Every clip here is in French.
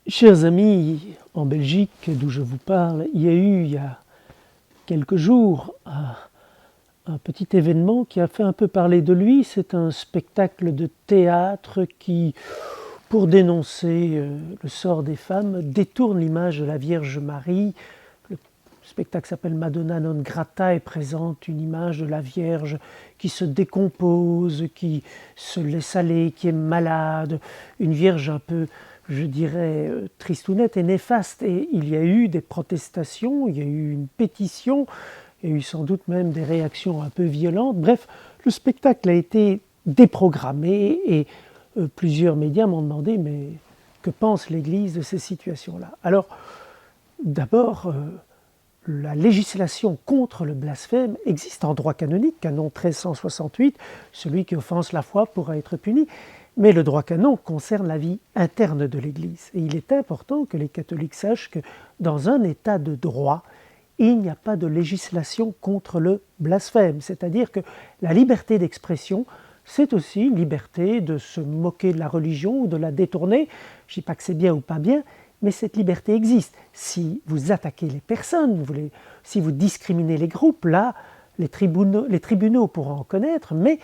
Chers amis, en Belgique, d'où je vous parle, il y a quelques jours un petit événement qui a fait un peu parler de lui. C'est un spectacle de théâtre qui, pour dénoncer le sort des femmes, détourne l'image de la Vierge Marie. Le spectacle s'appelle Madonna non grata et présente une image de la Vierge qui se décompose, qui se laisse aller, qui est malade, une Vierge un peu, je dirais, tristounette et néfaste. Et il y a eu des protestations, il y a eu une pétition, il y a eu sans doute même des réactions un peu violentes. Bref, le spectacle a été déprogrammé et plusieurs médias m'ont demandé mais que pense l'Église de ces situations-là. Alors, d'abord, la législation contre le blasphème existe en droit canonique, canon 1368, celui qui offense la foi pourra être puni. Mais le droit canon concerne la vie interne de l'Église. Et il est important que les catholiques sachent que dans un état de droit, il n'y a pas de législation contre le blasphème. C'est-à-dire que la liberté d'expression, c'est aussi une liberté de se moquer de la religion ou de la détourner. Je ne dis pas que c'est bien ou pas bien, mais cette liberté existe. Si vous attaquez les personnes, si vous discriminez les groupes, là, les tribunaux pourront en connaître, mais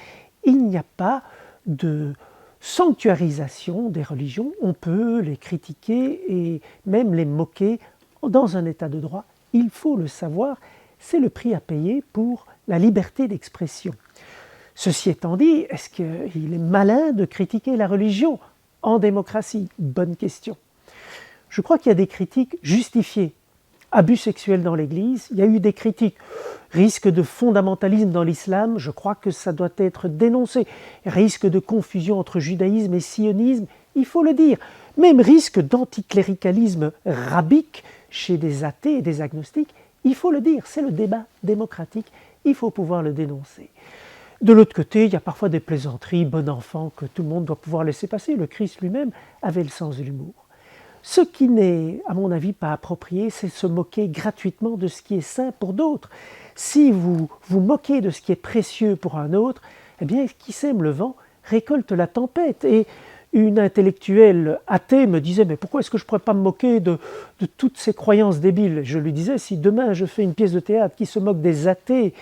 il n'y a pas de sanctuarisation des religions. On peut les critiquer et même les moquer dans un état de droit. Il faut le savoir, c'est le prix à payer pour la liberté d'expression. Ceci étant dit, est-ce qu'il est malin de critiquer la religion en démocratie? Bonne question. Je crois qu'il y a des critiques justifiées. Abus sexuels dans l'Église, il y a eu des critiques. Risque de fondamentalisme dans l'islam, je crois que ça doit être dénoncé. Risque de confusion entre judaïsme et sionisme, il faut le dire. Même risque d'anticléricalisme rabbique chez des athées et des agnostiques, il faut le dire. C'est le débat démocratique, il faut pouvoir le dénoncer. De l'autre côté, il y a parfois des plaisanteries, bon enfant, que tout le monde doit pouvoir laisser passer. Le Christ lui-même avait le sens de l'humour. Ce qui n'est, à mon avis, pas approprié, c'est se moquer gratuitement de ce qui est saint pour d'autres. Si vous vous moquez de ce qui est précieux pour un autre, eh bien, qui sème le vent récolte la tempête. Et une intellectuelle athée me disait « Mais pourquoi est-ce que je ne pourrais pas me moquer de toutes ces croyances débiles ?» Je lui disais « Si demain je fais une pièce de théâtre qui se moque des athées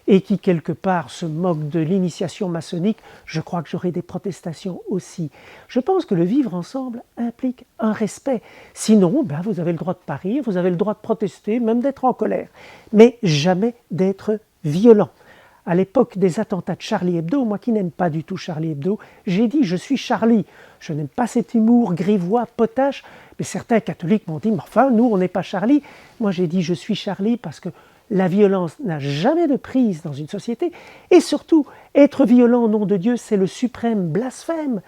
et qui quelque part se moque de l'initiation maçonnique, je crois que j'aurai des protestations aussi. » Je pense que le vivre ensemble implique un respect. Sinon, vous avez le droit de parir, vous avez le droit de protester, même d'être en colère, mais jamais d'être violent. À l'époque des attentats de Charlie Hebdo, moi qui n'aime pas du tout Charlie Hebdo, j'ai dit « je suis Charlie ». Je n'aime pas cet humour grivois, potache, mais certains catholiques m'ont dit « mais enfin, nous, on n'est pas Charlie ». Moi, j'ai dit « je suis Charlie » parce que la violence n'a jamais de prise dans une société. Et surtout, être violent au nom de Dieu, c'est le suprême blasphème.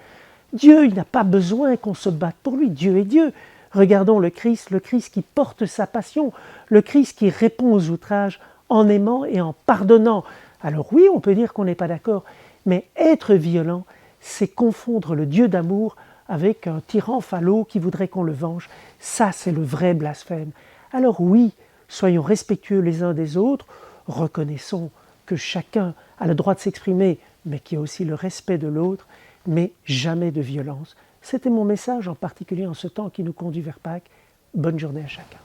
Dieu, il n'a pas besoin qu'on se batte pour lui. Dieu est Dieu. Regardons le Christ qui porte sa passion, le Christ qui répond aux outrages en aimant et en pardonnant. Alors oui, on peut dire qu'on n'est pas d'accord, mais être violent, c'est confondre le Dieu d'amour avec un tyran falot qui voudrait qu'on le venge. Ça, c'est le vrai blasphème. Alors oui, soyons respectueux les uns des autres, reconnaissons que chacun a le droit de s'exprimer, mais qu'il y a aussi le respect de l'autre, mais jamais de violence. C'était mon message, en particulier en ce temps qui nous conduit vers Pâques. Bonne journée à chacun.